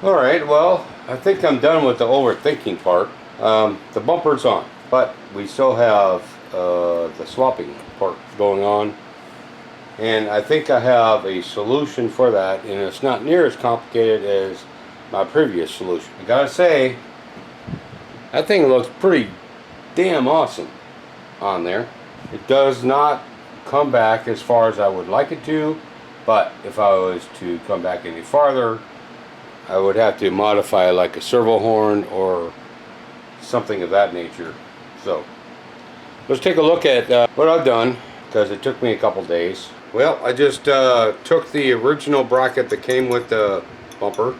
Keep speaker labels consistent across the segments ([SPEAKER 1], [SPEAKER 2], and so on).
[SPEAKER 1] Alright, well, I think I'm done with the overthinking part. The bumper's on, but we still have the swapping part going on. And I think I have a solution for that, and it's not near as complicated as my previous solution. I gotta say, that thing looks pretty damn awesome on there. It does not come back as far as I would like it to, but if I was to come back any farther, I would have to modify like a servo horn or something of that nature. So let's take a look at what I've done, because it took me a couple days. Well, I just took the original bracket that came with the bumper,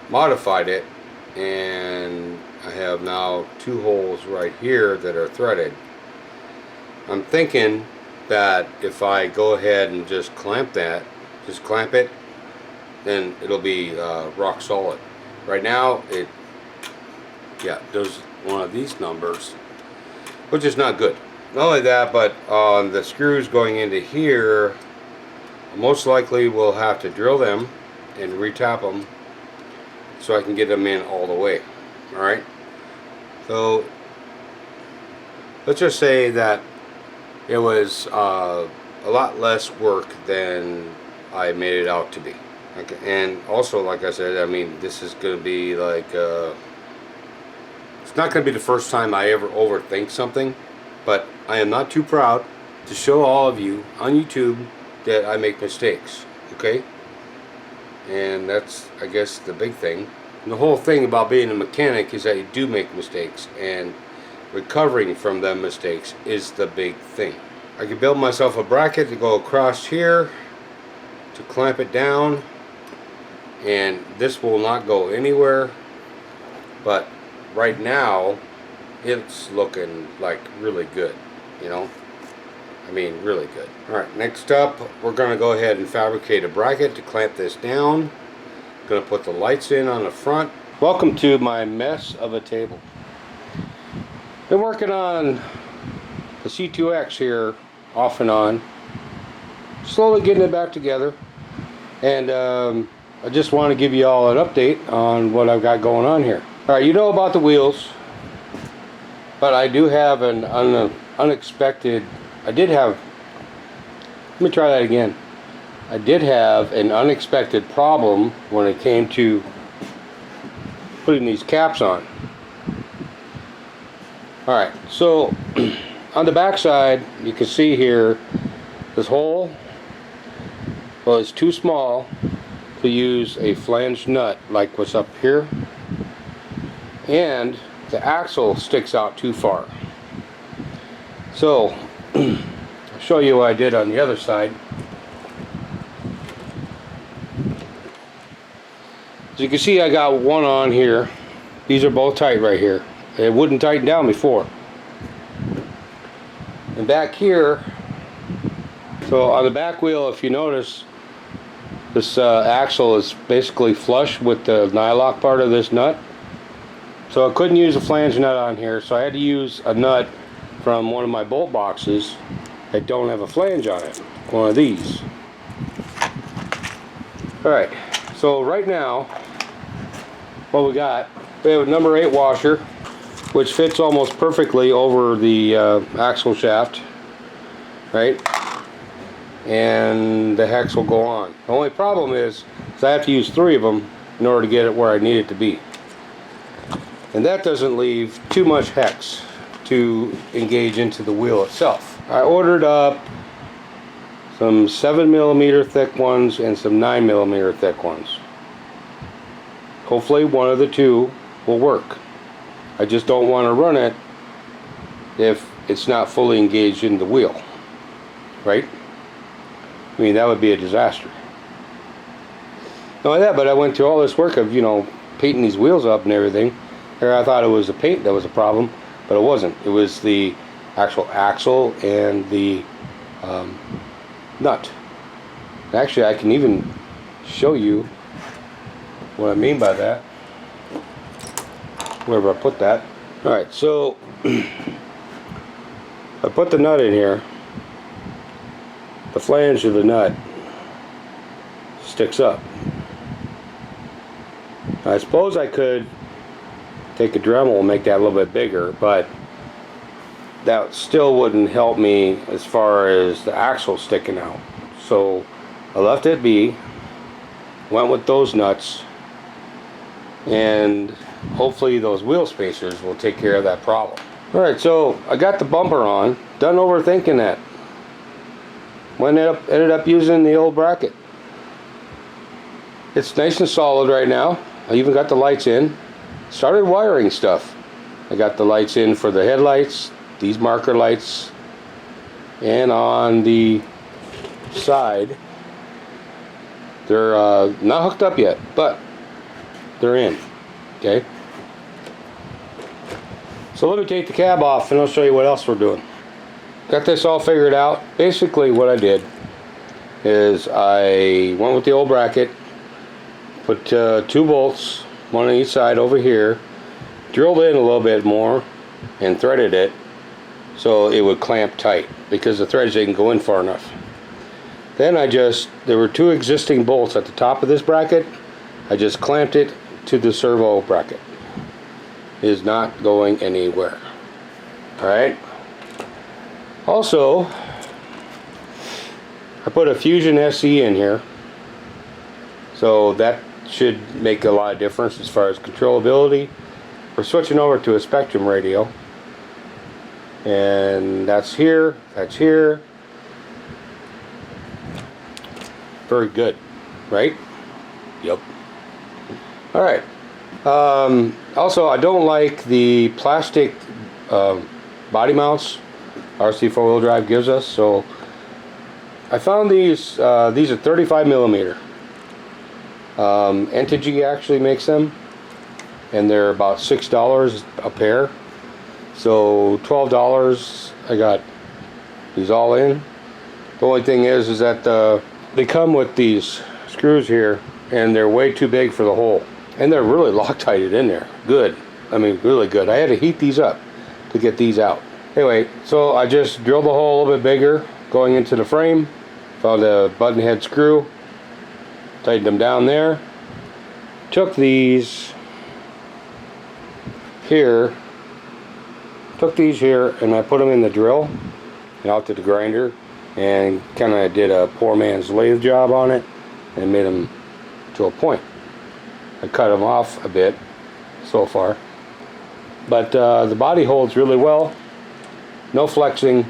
[SPEAKER 1] modified it, and I have now two holes right here that are threaded. I'm thinking that if I go ahead and just clamp it, then it'll be rock solid. Right now it does one of these numbers, which is not good. Not only that, but on the screws going into here, most likely we'll have to drill them and retap them so I can get them in all the way. Alright, so let's just say that it was a lot less work than I made it out to be. Okay. And also, like I said, I mean, this is going to be like it's not going to be the first time I ever overthink something, but I am not too proud to show all of you on YouTube that I make mistakes. Okay, and that's, I guess, the big thing. And the whole thing about being a mechanic is that you do make mistakes, and recovering from them mistakes is the big thing. I can build myself a bracket to go across here to clamp it down, and this will not go anywhere, but right now it's looking like really good, you know, I mean really good. Alright, next up we're going to go ahead and fabricate a bracket to clamp this down. Going to put the lights in on the front. Welcome to my mess of a table. Been working on the C2X here off and on, slowly getting it back together, and I just want to give you all an update on what I've got going on here. Alright, you know about the wheels, but I do have an unexpected, let me try that again. I did have an unexpected problem when it came to putting these caps on. Alright, so on the back side you can see here this hole, well, it's too small to use a flange nut like what's up here, and the axle sticks out too far. So I'll show you what I did on the other side. As you can see, I got one on here. These are both tight right here. It wouldn't tighten down before. And back here, so on the back wheel, if you notice, this axle is basically flush with the nylock part of this nut. So I couldn't use a flange nut on here, so I had to use a nut from one of my bolt boxes that don't have a flange on it. One of these. Alright, so right now, what we have a number 8 washer, which fits almost perfectly over the axle shaft, right? And the hex will go on. The only problem is I have to use 3 of them in order to get it where I need it to be. And that doesn't leave too much hex to engage into the wheel itself. I ordered up some 7mm thick ones and some 9mm thick ones. Hopefully one of the two will work. I just don't want to run it if it's not fully engaged in the wheel, right? I mean, that would be a disaster. Not only that, but I went through all this work of, you know, painting these wheels up and everything. Here I thought it was the paint that was a problem, but it wasn't. It was the actual axle and the nut. Actually, I can even show you what I mean by that, wherever I put that. Alright, so I put the nut in here. The flange of the nut sticks up. I suppose I could take a Dremel and make that a little bit bigger, but that still wouldn't help me as far as the axle sticking out. So I left it be, went with those nuts, and hopefully those wheel spacers will take care of that problem. Alright, so I got the bumper on, done overthinking that. Ended up using the old bracket. It's nice and solid right now. I even got the lights in. Started wiring stuff. I got the lights in for the headlights, these marker lights, and on the side they're not hooked up yet, but they're in. Okay, so let me take the cab off and I'll show you what else we're doing. Got this all figured out. Basically what I did is I went with the old bracket, put 2 bolts, one on each side over here, drilled in a little bit more and threaded it so it would clamp tight because the threads didn't go in far enough. Then there were 2 existing bolts at the top of this bracket. I just clamped it to the servo bracket. It is not going anywhere. Alright. Also, I put a Fusion SE in here. So that should make a lot of difference as far as controllability. We're switching over to a Spectrum radio. And that's here, that's here. Very good, right? Yep. Alright. Also, I don't like the plastic body mounts RC4 drive gives us, so I found these are 35 millimeter. Entity actually makes them, and they're about $6 a pair, so $12. I got these all in. The only thing is that they come with these screws here and they're way too big for the hole, and they're really Loctited in there. Good, I mean really good. I had to heat these up to get these out. Anyway, so I just drilled the hole a little bit bigger going into the frame, found a button head screw, tightened them down there, took these here, and I put them in the drill and out to the grinder, and kind of did a poor man's lathe job on it and made them to a point. I cut them off a bit so far, but the body holds really well. No flexing.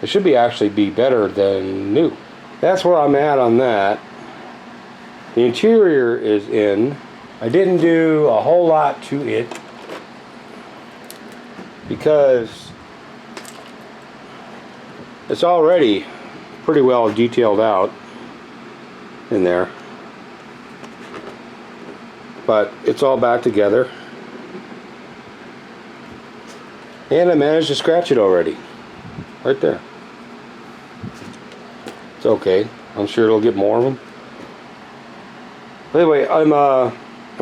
[SPEAKER 1] It should actually be better than new. That's where I'm at on that. The interior is in. I didn't do a whole lot to it because it's already pretty well detailed out in there, but it's all back together, and I managed to scratch it already right there. It's okay, I'm sure it'll get more of them. But anyway, I'm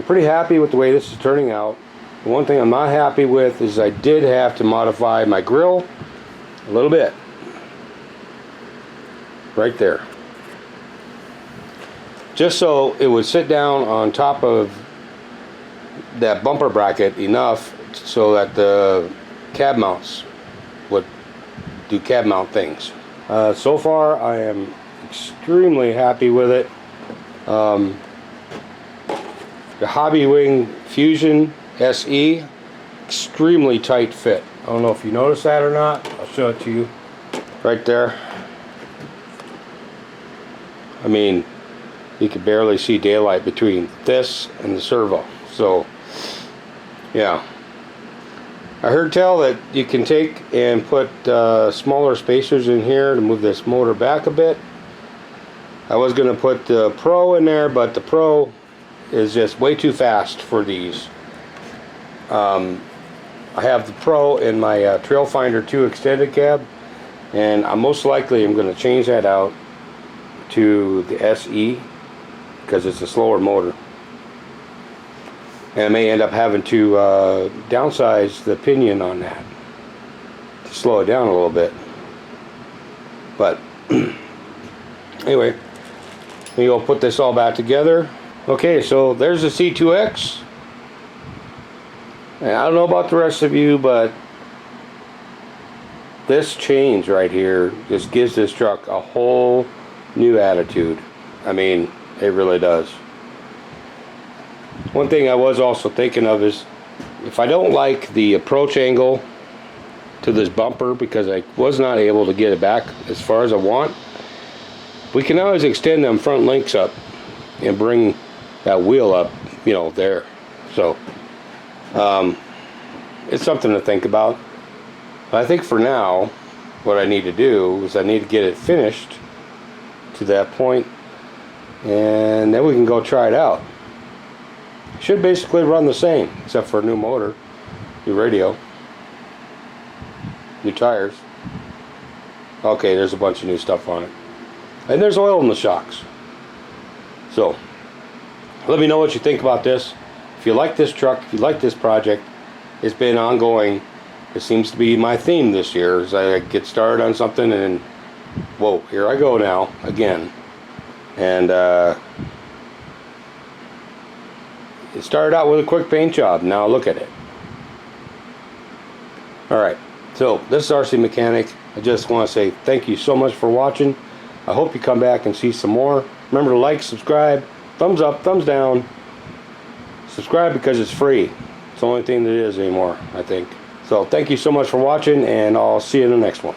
[SPEAKER 1] pretty happy with the way this is turning out. The one thing I'm not happy with is I did have to modify my grill a little bit right there, just so it would sit down on top of that bumper bracket enough so that the cab mounts would do cab mount things. So far I am extremely happy with it. The Hobby Wing Fusion SE, extremely tight fit. I don't know if you noticed that or not. I'll show it to you right there. I mean, you can barely see daylight between this and the servo. So yeah, I heard tell that you can take and put smaller spacers in here to move this motor back a bit. I was going to put the Pro in there, but the Pro is just way too fast for these. I have the Pro in my Trail Finder 2 extended cab, and I most likely am going to change that out to the SE because it's a slower motor, and I may end up having to downsize the pinion on that to slow it down a little bit. But anyway, maybe I'll put this all back together Okay, so there's the C2X. And I don't know about the rest of you, but this change right here just gives this truck a whole new attitude. I mean, it really does. One thing I was also thinking of is, if I don't like the approach angle to this bumper because I was not able to get it back as far as I want, we can always extend them front links up and bring that wheel up, you know, there. So it's something to think about. But I think for now, what I need to do is I need to get it finished to that point, and then we can go try it out. Should basically run the same, except for a new motor, new radio, new tires. Okay, there's a bunch of new stuff on it. And there's oil in the shocks. So, let me know what you think about this. If you like this truck, if you like this project, it's been ongoing. It seems to be my theme this year, as I get started on something and then, whoa, here I go now, again. And it started out with a quick paint job. Now look at it. Alright, so this is RC Mechanic. I just want to say thank you so much for watching. I hope you come back and see some more. Remember to like, subscribe, thumbs up, thumbs down. Subscribe because it's free. It's the only thing that is anymore, I think. So thank you so much for watching, and I'll see you in the next one.